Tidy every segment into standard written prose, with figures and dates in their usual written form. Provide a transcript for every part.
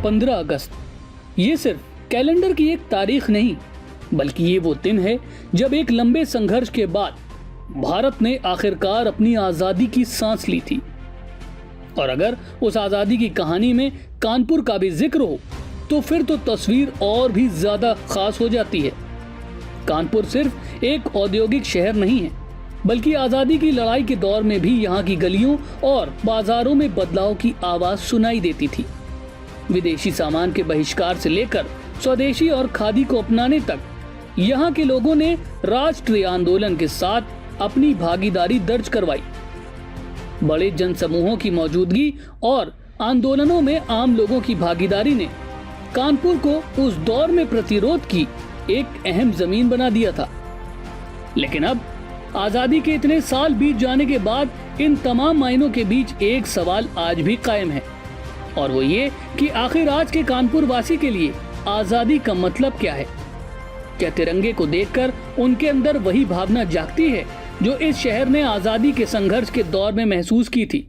15 अगस्त ये सिर्फ कैलेंडर की एक तारीख नहीं, बल्कि ये वो दिन है जब एक लंबे संघर्ष के बाद भारत ने आखिरकार अपनी आजादी की सांस ली थी। और अगर उस आजादी की कहानी में कानपुर का भी जिक्र हो तो फिर तो तस्वीर और भी ज्यादा खास हो जाती है। कानपुर सिर्फ एक औद्योगिक शहर नहीं है, बल्कि आजादी की लड़ाई के दौर में भी यहाँ की गलियों और बाजारों में बदलाव की आवाज सुनाई देती थी। विदेशी सामान के बहिष्कार से लेकर स्वदेशी और खादी को अपनाने तक यहाँ के लोगों ने राष्ट्रीय आंदोलन के साथ अपनी भागीदारी दर्ज करवाई। बड़े जनसमूहों की मौजूदगी और आंदोलनों में आम लोगों की भागीदारी ने कानपुर को उस दौर में प्रतिरोध की एक अहम जमीन बना दिया था। लेकिन अब आजादी के इतने साल बीत जाने के बाद इन तमाम मायनों के बीच एक सवाल आज भी कायम है, और वो ये कि आखिर आज के कानपुर वासी के लिए आजादी का मतलब क्या है। क्या तिरंगे को देखकर उनके अंदर वही भावना जागती है जो इस शहर ने आजादी के संघर्ष के दौर में महसूस की थी।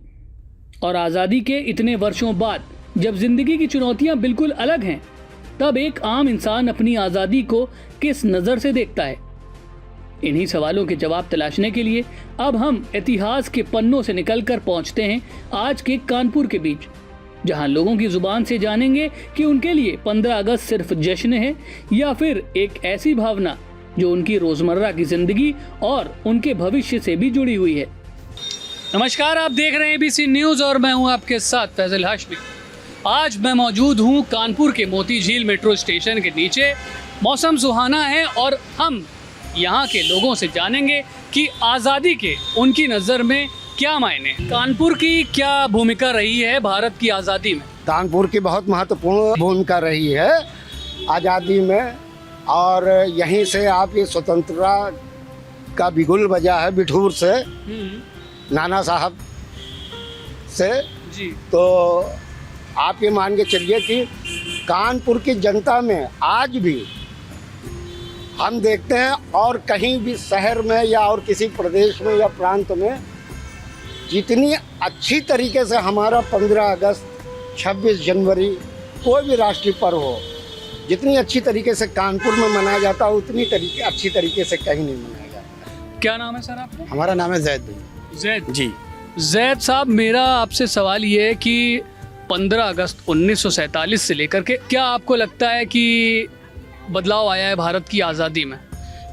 और आजादी के इतने वर्षों बाद जब जिंदगी की चुनौतियां बिल्कुल अलग हैं, तब एक आम इंसान अपनी आजादी को किस नजर से देखता है। इन्हीं सवालों के जवाब तलाशने के लिए अब हम इतिहास के पन्नों से निकलकर पहुंचते हैं आज के कानपुर के बीच, जहां लोगों की जुबान से जानेंगे कि उनके लिए 15 अगस्त सिर्फ जश्न है या फिर एक ऐसी भावना जो उनकी रोजमर्रा की जिंदगी और उनके भविष्य से भी जुड़ी हुई है। नमस्कार, आप देख रहे हैं एबीसी न्यूज और मैं हूं आपके साथ फैजल हाशमी। आज मैं मौजूद हूं कानपुर के मोती झील मेट्रो स्टेशन के नीचे। मौसम सुहाना है और हम यहाँ के लोगों से जानेंगे कि आज़ादी के उनकी नज़र में क्या मायने, कानपुर की क्या भूमिका रही है भारत की आज़ादी में। कानपुर की बहुत महत्वपूर्ण भूमिका रही है आज़ादी में, और यहीं से आप ये स्वतंत्रता का बिगुल बजा है बिठूर से, नाना साहब से जी। तो आप ये मान के चलिए कि कानपुर की जनता में आज भी हम देखते हैं, और कहीं भी शहर में या और किसी प्रदेश में या प्रांत में, जितनी अच्छी तरीके से हमारा 15 अगस्त, 26 जनवरी, कोई भी राष्ट्रीय पर्व हो, जितनी अच्छी तरीके से कानपुर में मनाया जाता है उतनी अच्छी तरीके से कहीं नहीं मनाया जाता। क्या नाम है सर आपका? हमारा नाम है जैद भाई। जैद जी। जैद साहब, मेरा आपसे सवाल ये है कि 15 अगस्त 1947 से लेकर के क्या आपको लगता है कि बदलाव आया है भारत की आज़ादी में?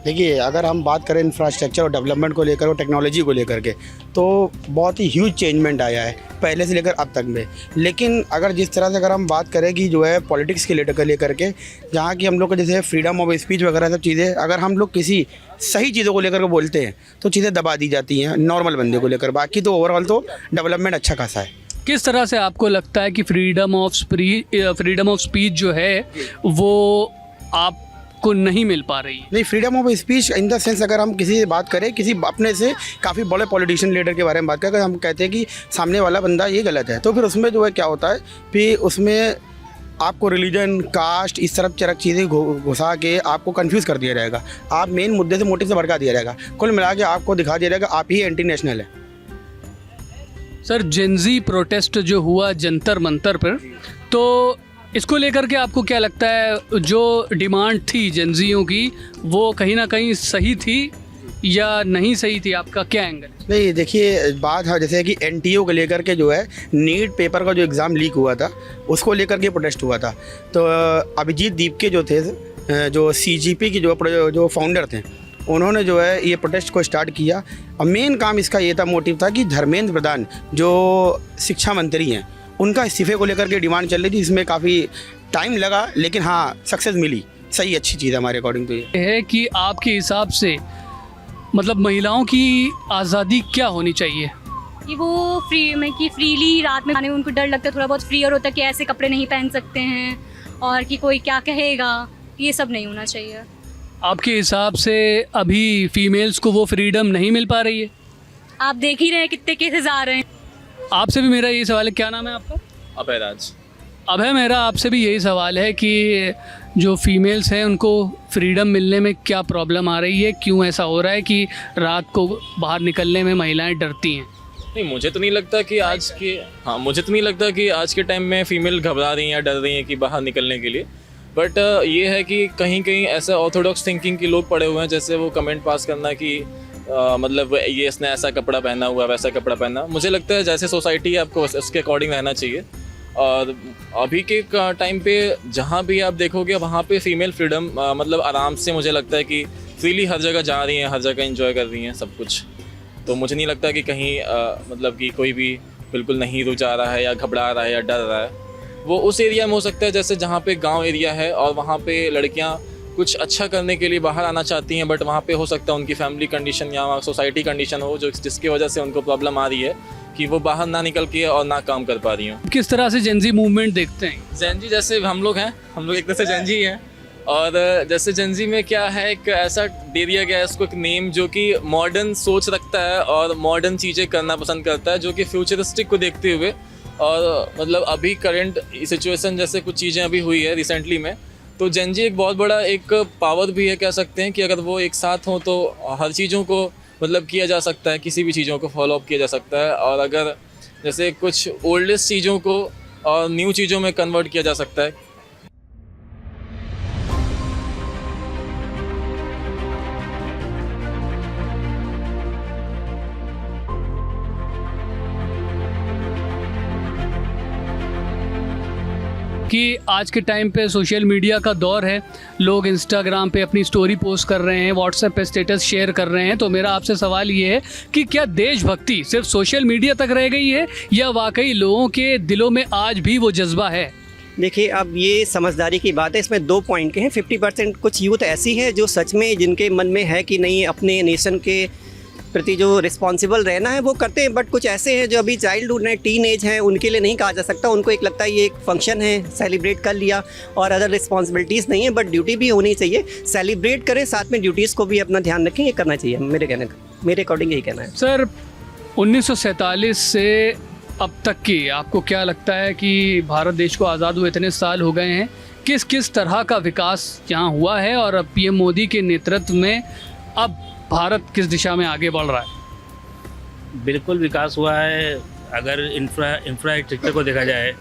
देखिए, अगर हम बात करें इंफ्रास्ट्रक्चर और डेवलपमेंट को लेकर और टेक्नोलॉजी को लेकर के, तो बहुत ही ह्यूज चेंजमेंट आया है पहले से लेकर अब तक में। लेकिन अगर जिस तरह से अगर हम बात करें कि जो है पॉलिटिक्स के लेकर के, जहाँ की हम लोग को जैसे फ्रीडम ऑफ स्पीच वगैरह सब चीज़ें, अगर हम लोग किसी सही चीज़ों को लेकर के बोलते हैं तो चीज़ें दबा दी जाती हैं नॉर्मल बंदे को लेकर। बाकी तो ओवरऑल तो डेवलपमेंट अच्छा खासा है। किस तरह से आपको लगता है कि फ्रीडम ऑफ स्पीच जो है वो आप को नहीं मिल पा रही है? नहीं, freedom of speech in the sense, अगर हम किसी से बात करें, किसी अपने से काफ़ी बड़े पॉलिटिशियन लीडर के बारे में बात करें, अगर हम कहते हैं कि सामने वाला बंदा ये गलत है, तो फिर उसमें जो है क्या होता है, फिर उसमें आपको रिलीजन, कास्ट, इस तरफ चरक चीज़ें घुसा के आपको कंफ्यूज कर दिया जाएगा। आप मेन मुद्दे से, मोटिव से भड़का दिया जाएगा। कुल मिला के आपको दिखा दिया जाएगा आप ही एंटी नेशनल है। सर, जेनजी प्रोटेस्ट जो हुआ जंतर मंतर पर, तो इसको लेकर के आपको क्या लगता है, जो डिमांड थी जेनजियों की वो कहीं ना कहीं सही थी या नहीं सही थी? आपका क्या एंगल है? नहीं, देखिए, बात है जैसे कि NTO को लेकर के जो है नीट पेपर का जो एग्ज़ाम लीक हुआ था उसको लेकर के प्रोटेस्ट हुआ था। तो अभिजीत दीपके जो थे, जो CGP की जो फाउंडर थे, उन्होंने जो है ये प्रोटेस्ट को स्टार्ट किया। और मेन काम इसका ये था, मोटिव था कि धर्मेंद्र प्रधान जो शिक्षा मंत्री हैं उनका इस्तीफे को लेकर के डिमांड चल रही थी। इसमें काफ़ी टाइम लगा, लेकिन हाँ, सक्सेस मिली। सही, अच्छी चीज़ है हमारे अकॉर्डिंग। तो ये है कि आपके हिसाब से मतलब महिलाओं की आज़ादी क्या होनी चाहिए? कि वो फ्रीली रात में खाने में उनको डर लगता है, थोड़ा बहुत फ्रीयर होता है कि ऐसे कपड़े नहीं पहन सकते हैं और कि कोई क्या कहेगा, ये सब नहीं होना चाहिए। आपके हिसाब से अभी फीमेल्स को वो फ्रीडम नहीं मिल पा रही है? आप देख ही रहे हैं कितने केसेस आ रहे हैं। आपसे भी मेरा यही सवाल है, क्या नाम है आपका? अभय राज। अभय, मेरा आपसे भी यही सवाल है कि जो फीमेल्स हैं उनको फ्रीडम मिलने में क्या प्रॉब्लम आ रही है, क्यों ऐसा हो रहा है कि रात को बाहर निकलने में महिलाएं डरती हैं? नहीं, मुझे तो नहीं लगता कि मुझे तो नहीं लगता कि आज के टाइम में फ़ीमेल घबरा रही हैं या डर रही हैं कि बाहर निकलने के लिए। बट ये है कि कहीं कहीं ऐसा ऑर्थोडॉक्स थिंकिंग के लोग पड़े हुए हैं, जैसे वो कमेंट पास करना कि मतलब ये इसने ऐसा कपड़ा पहना हुआ, वैसा कपड़ा पहना। मुझे लगता है जैसे सोसाइटी है आपको उसके अकॉर्डिंग रहना चाहिए। और अभी के टाइम पे जहाँ भी आप देखोगे वहाँ पे फ़ीमेल फ्रीडम मतलब आराम से, मुझे लगता है कि फ्रीली हर जगह जा रही हैं, हर जगह एंजॉय कर रही हैं सब कुछ। तो मुझे नहीं लगता कि कहीं मतलब कि कोई भी बिल्कुल नहीं रुक जा रहा है या घबरा रहा है या डर रहा है। वो उस एरिया में हो सकता है जैसे जहाँ पे गांव एरिया है और वहाँ पे लड़कियाँ कुछ अच्छा करने के लिए बाहर आना चाहती हैं, बट वहाँ पे हो सकता है उनकी फैमिली कंडीशन या सोसाइटी कंडीशन हो जिसकी वजह से उनको प्रॉब्लम आ रही है कि वो बाहर ना निकल के और ना काम कर पा रही हूँ। किस तरह से जेनजी मूवमेंट देखते हैं? जेनजी जैसे हम लोग हैं, हम लोग एक तरह से जेनजी हैं। और जैसे जेनजी में क्या है, एक ऐसा दे दिया गया है इसको एक नेम जो कि मॉडर्न सोच रखता है और मॉडर्न चीज़ें करना पसंद करता है, जो कि फ्यूचरिस्टिक को देखते हुए। और मतलब अभी करंट सिचुएशन जैसे कुछ चीज़ें अभी हुई है रिसेंटली में, तो जेनजी एक बहुत बड़ा एक पावर भी है, कह सकते हैं कि अगर वो एक साथ हों तो हर चीज़ों को मतलब किया जा सकता है, किसी भी चीज़ों को फॉलो अप किया जा सकता है। और अगर जैसे कुछ ओल्डेस्ट चीज़ों को और न्यू चीज़ों में कन्वर्ट किया जा सकता है। कि आज के टाइम पे सोशल मीडिया का दौर है, लोग इंस्टाग्राम पे अपनी स्टोरी पोस्ट कर रहे हैं, व्हाट्सएप पे स्टेटस शेयर कर रहे हैं। तो मेरा आपसे सवाल ये है कि क्या देशभक्ति सिर्फ सोशल मीडिया तक रह गई है या वाकई लोगों के दिलों में आज भी वो जज्बा है? देखिए, अब ये समझदारी की बात है। इसमें 2 पॉइंट के हैं। 50% कुछ यूथ ऐसी है जो सच में जिनके मन में है कि नहीं, अपने नेशन के प्रति जो रिस्पॉन्सिबल रहना है वो करते हैं। बट कुछ ऐसे हैं जो अभी चाइल्डहुड हैं, टीन एज हैं, उनके लिए नहीं कहा जा सकता। उनको एक लगता है ये एक फंक्शन है, सेलिब्रेट कर लिया और अदर रिस्पॉन्सिबिलिटीज़ नहीं है, बट ड्यूटी भी होनी चाहिए। सेलिब्रेट करें, साथ में ड्यूटीज़ को भी अपना ध्यान रखें, ये करना चाहिए। मेरे अकॉर्डिंग यही कहना है। सर, 1947 से अब तक की आपको क्या लगता है कि भारत देश को आज़ाद हुए इतने साल हो गए हैं, किस किस तरह का विकास यहाँ हुआ है और अब पीएम मोदी के नेतृत्व में अब भारत किस दिशा में आगे बढ़ रहा है? बिल्कुल विकास हुआ है। अगर इंफ्रास्ट्रक्चर को देखा जाए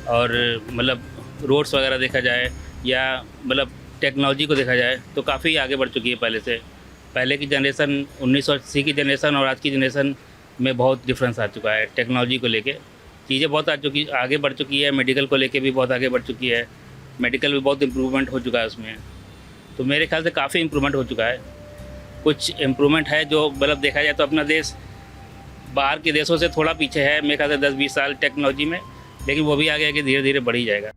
और मतलब रोड्स वगैरह देखा जाए या मतलब टेक्नोलॉजी को देखा जाए तो काफ़ी आगे बढ़ चुकी है पहले से। पहले की जनरेशन 1980 की जनरेशन और आज की जनरेशन में बहुत डिफरेंस आ चुका है। टेक्नोलॉजी को लेके चीज़ें बहुत आगे बढ़ चुकी है। मेडिकल को लेके भी बहुत आगे बढ़ चुकी है। मेडिकल भी बहुत इम्प्रूवमेंट हो चुका है उसमें। तो मेरे ख्याल से काफ़ी इम्प्रूवमेंट हो चुका है। कुछ इम्प्रूवमेंट है जो मतलब देखा जाए तो अपना देश बाहर के देशों से थोड़ा पीछे है मेरे ख्याल से 10-20 साल टेक्नोलॉजी में, लेकिन वो भी आगे आगे धीरे धीरे बढ़ ही जाएगा।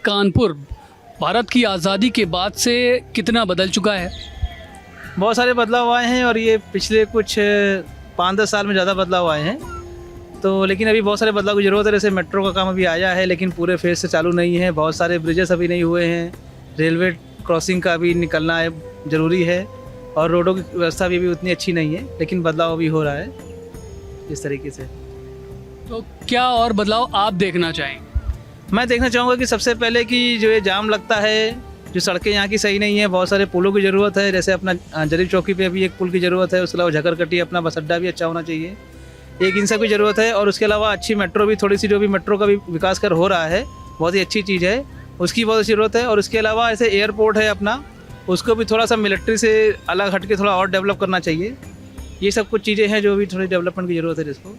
कानपुर भारत की आज़ादी के बाद से कितना बदल चुका है? बहुत सारे बदलाव आए हैं और ये पिछले कुछ 5-10 साल में ज़्यादा बदलाव आए हैं। तो लेकिन अभी बहुत सारे बदलाव की ज़रूरत है। जैसे मेट्रो का काम अभी आया है लेकिन पूरे फेज से चालू नहीं है। बहुत सारे ब्रिजेस अभी नहीं हुए हैं। रेलवे क्रॉसिंग का अभी निकलना है, ज़रूरी है। और रोडों की व्यवस्था भी अभी उतनी अच्छी नहीं है, लेकिन बदलाव अभी हो रहा है इस तरीके से। तो क्या और बदलाव आप देखना चाहेंगे? मैं देखना चाहूँगा कि सबसे पहले कि जो ये जाम लगता है, जो सड़कें यहाँ की सही नहीं है, बहुत सारे पुलों की ज़रूरत है। जैसे अपना जरीब चौकी पे अभी एक पुल की ज़रूरत है। उसके अलावा झकरकटी अपना बस अड्डा भी अच्छा होना चाहिए। एक इन सब की ज़रूरत है। और उसके अलावा अच्छी मेट्रो भी, थोड़ी सी जो भी मेट्रो का भी विकास कर हो रहा है, बहुत ही अच्छी चीज़ है, उसकी बहुत ज़रूरत है। और उसके अलावा ऐसे एयरपोर्ट है अपना, उसको भी थोड़ा सा मिलिट्री से अलग हट के थोड़ा और डेवलप करना चाहिए। ये सब कुछ चीज़ें हैं जो भी थोड़ी डेवलपमेंट की ज़रूरत है जिसको।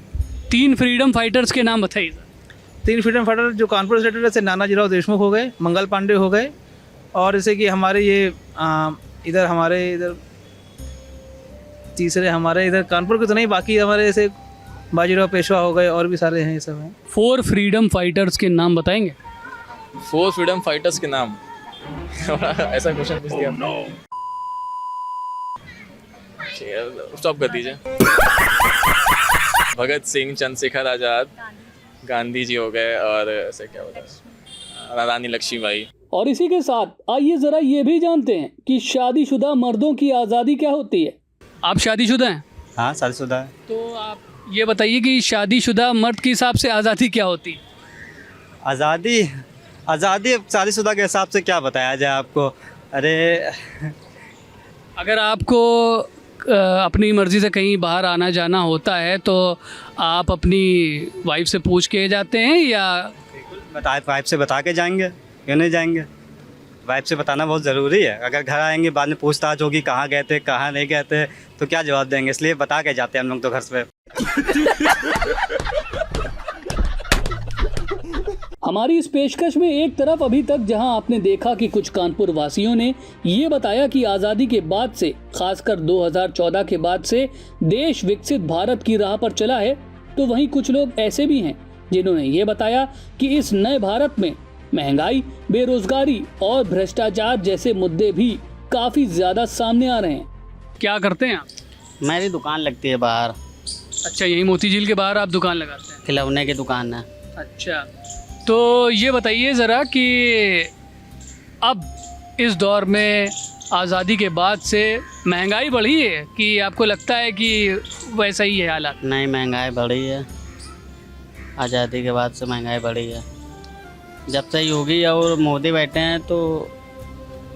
3 फ्रीडम फाइटर्स के नाम बताइए। 3 फ्रीडम फाइटर जो कानपुर से रिलेटेड, जैसे नानाजीराव देशमुख हो गए, मंगल पांडे हो गए, और जैसे कि हमारे ये इधर तीसरे हमारे इधर कानपुर के तो नहीं, बाकी हमारे जैसे बाजीराव पेशवा हो गए, और भी सारे हैं, ये सब हैं। 4 फ्रीडम फाइटर्स के नाम बताएंगे? 4 फ्रीडम फाइटर्स के नाम ऐसा क्वेश्चन पूछ दिया आपने। स्टॉप कर दीजिए। भगत सिंह, चंद्रशेखर आज़ाद, गांधी जी हो गए, और ऐसे क्या होता है, रानी लक्ष्मीबाई। और इसी के साथ आइए जरा ये भी जानते हैं कि शादीशुदा मर्दों की आज़ादी क्या होती है। आप शादीशुदा हैं? हाँ, शादीशुदा है। तो आप ये बताइए कि शादीशुदा मर्द के हिसाब से आज़ादी क्या होती है? आज़ादी आज़ादी शादीशुदा के हिसाब से क्या बताया जाए आपको। अरे अगर आपको अपनी मर्ज़ी से कहीं बाहर आना जाना होता है तो आप अपनी वाइफ से पूछ के जाते हैं या? वाइफ से बता के जाएंगे, क्यों नहीं जाएंगे। वाइफ से बताना बहुत ज़रूरी है। अगर घर आएंगे बाद में पूछताछ होगी कहाँ गए थे कहाँ नहीं गए थे तो क्या जवाब देंगे, इसलिए बता के जाते हैं हम लोग तो घर से। हमारी इस पेशकश में एक तरफ अभी तक जहां आपने देखा कि कुछ कानपुर वासियों ने ये बताया कि आज़ादी के बाद से, खासकर 2014 के बाद से देश विकसित भारत की राह पर चला है, तो वहीं कुछ लोग ऐसे भी हैं जिन्होंने ये बताया कि इस नए भारत में महंगाई, बेरोजगारी और भ्रष्टाचार जैसे मुद्दे भी काफी ज्यादा सामने आ रहे हैं। क्या करते हैं आप? मेरी दुकान लगती है बाहर, अच्छा, यही मोती झील के बाहर आप दुकान लगाते हैं? खिलौने की दुकान है। अच्छा, तो ये बताइए ज़रा कि अब इस दौर में आज़ादी के बाद से महंगाई बढ़ी है कि आपको लगता है कि वैसा ही है हालात? नहीं, महंगाई बढ़ी है। आज़ादी के बाद से महंगाई बढ़ी है। जब से योगी और मोदी बैठे हैं तो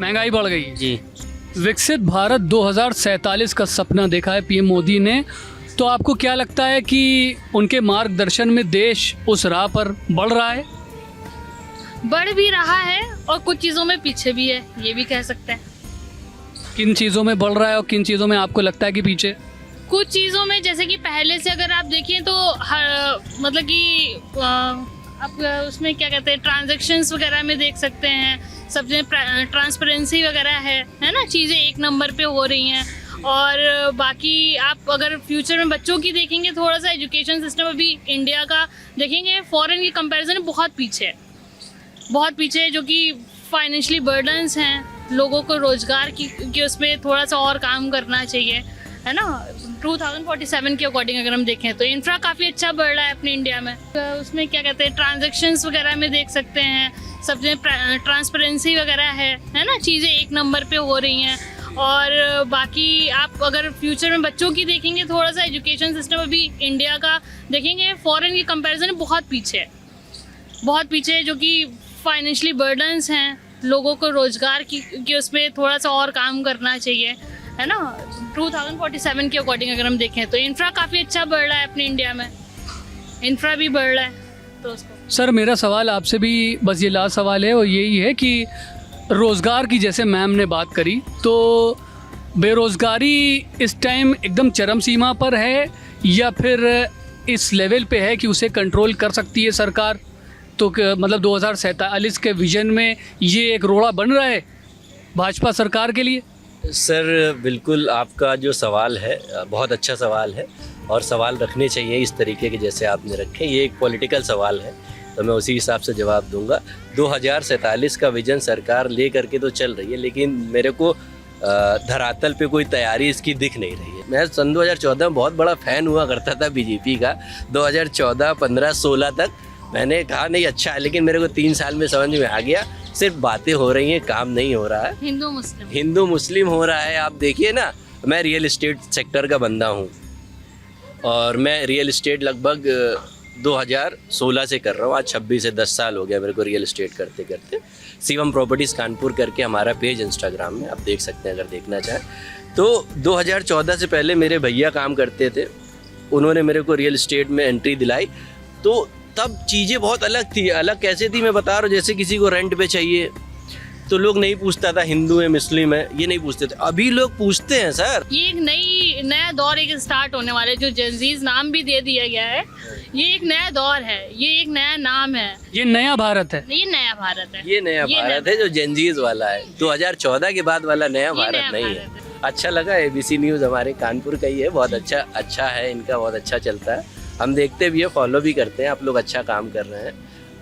महंगाई बढ़ गई है जी। विकसित भारत 2047 का सपना देखा है पीएम मोदी ने, तो आपको क्या लगता है कि उनके मार्गदर्शन में देश उस राह पर बढ़ रहा है? बढ़ भी रहा है और कुछ चीज़ों में पीछे भी है, ये भी कह सकते हैं। किन चीज़ों में बढ़ रहा है और किन चीज़ों में आपको लगता है कि पीछे? कुछ चीज़ों में जैसे कि पहले से अगर आप देखें तो मतलब कि आप उसमें क्या कहते हैं, ट्रांजैक्शंस वगैरह में देख सकते हैं, सब ट्रांसपेरेंसी वगैरह है ना, चीज़ें एक नंबर पे हो रही हैं। और बाकी आप अगर फ्यूचर में बच्चों की देखेंगे, थोड़ा सा एजुकेशन सिस्टम अभी इंडिया का देखेंगे फॉरेन की कंपैरिजन में बहुत पीछे है, बहुत पीछे है, जो कि फाइनेंशियली बर्डन्स हैं, लोगों को रोज़गार की उसमें थोड़ा सा और काम करना चाहिए, है ना। 2047 के अकॉर्डिंग अगर हम देखें तो इंफ्रा काफ़ी अच्छा बढ़ रहा है अपने इंडिया में। तो उसमें क्या कहते हैं, ट्रांजैक्शंस वगैरह में देख सकते हैं, सब ट्रांसपेरेंसी वगैरह है ना, चीज़ें एक नंबर पे हो रही हैं। और बाकी आप अगर फ्यूचर में बच्चों की देखेंगे, थोड़ा सा एजुकेशन सिस्टम अभी इंडिया का देखेंगे फॉरेन की कंपैरिजन में बहुत पीछे है, बहुत पीछे है, जो कि फाइनेंशियली बर्डन्स हैं, लोगों को रोज़गार की उसमें थोड़ा सा और काम करना चाहिए, है ना। 2047 के अकॉर्डिंग अगर हम देखें तो इंफ्रा काफ़ी अच्छा बढ़ रहा है अपने इंडिया में, इंफ्रा भी बढ़ रहा है। तो उसको सर, मेरा सवाल आपसे भी बस ये लास्ट सवाल है, और यही है कि रोज़गार की जैसे मैम ने बात करी, तो बेरोज़गारी इस टाइम एकदम चरम सीमा पर है या फिर इस लेवल पे है कि उसे कंट्रोल कर सकती है सरकार? तो मतलब 2047 के विजन में ये एक रोड़ा बन रहा है भाजपा सरकार के लिए? सर बिल्कुल, आपका जो सवाल है बहुत अच्छा सवाल है और सवाल रखने चाहिए इस तरीके के जैसे आपने रखे। ये एक पॉलिटिकल सवाल है तो मैं उसी हिसाब से जवाब दूंगा। 2047 का विजन सरकार ले करके तो चल रही है, लेकिन मेरे को धरातल पे कोई तैयारी इसकी दिख नहीं रही है। मैं सन 2014 में बहुत बड़ा फ़ैन हुआ करता था बीजेपी का। 2014, 15, 16 तक मैंने कहा नहीं अच्छा है, लेकिन मेरे को 3 साल में समझ में आ गया सिर्फ बातें हो रही हैं, काम नहीं हो रहा है। हिंदू मुस्लिम हो रहा है। आप देखिए ना, मैं रियल एस्टेट सेक्टर का बंदा हूँ और मैं रियल एस्टेट लगभग 2016 से कर रहा हूँ। आज 26 से 10 साल हो गया मेरे को रियल एस्टेट करते करते। शिवम प्रॉपर्टीज़ कानपुर करके हमारा पेज इंस्टाग्राम में आप देख सकते हैं अगर देखना चाहें तो। 2014 से पहले मेरे भैया काम करते थे, उन्होंने मेरे को रियल एस्टेट में एंट्री दिलाई। तो तब चीज़ें बहुत अलग थी। अलग कैसे थी मैं बता रहा हूँ, जैसे किसी को रेंट पे चाहिए तो लोग नहीं पूछता था हिंदू है मुस्लिम है, ये नहीं पूछते थे। अभी लोग पूछते हैं सर। ये एक नया दौर एक स्टार्ट होने वाला है, जो जेनजीज नाम भी दे दिया गया है। ये एक नया दौर है, ये एक नया नाम है, ये नया भारत है, ये नया भारत है, ये नया भारत है जो जेनजीज वाला है। 2014 के बाद वाला नया भारत नहीं है। अच्छा लगा, ABC न्यूज़ हमारे कानपुर का ही है, बहुत अच्छा है इनका, बहुत अच्छा चलता है। हम देखते भी है, फॉलो भी करते हैं। आप लोग अच्छा काम कर रहे हैं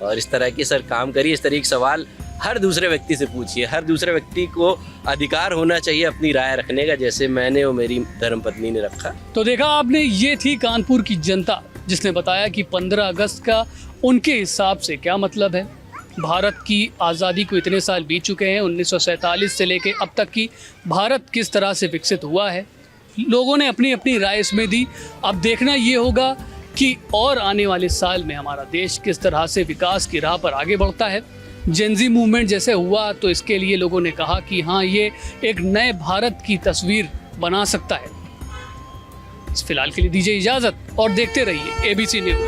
और इस तरह की सर काम करिए। इस तरह के सवाल हर दूसरे व्यक्ति से पूछिए। हर दूसरे व्यक्ति को अधिकार होना चाहिए अपनी राय रखने का, जैसे मैंने और मेरी धर्मपत्नी ने रखा। तो देखा आपने, ये थी कानपुर की जनता जिसने बताया कि 15 अगस्त का उनके हिसाब से क्या मतलब है। भारत की आज़ादी को इतने साल बीत चुके हैं, 1947 से लेकर अब तक की भारत किस तरह से विकसित हुआ है, लोगों ने अपनी अपनी राय इसमें दी। अब देखना ये होगा कि और आने वाले साल में हमारा देश किस तरह से विकास की राह पर आगे बढ़ता है। जेनजी मूवमेंट जैसे हुआ तो इसके लिए लोगों ने कहा कि हाँ, ये एक नए भारत की तस्वीर बना सकता है। फिलहाल के लिए दीजिए इजाजत और देखते रहिए ABC न्यूज़।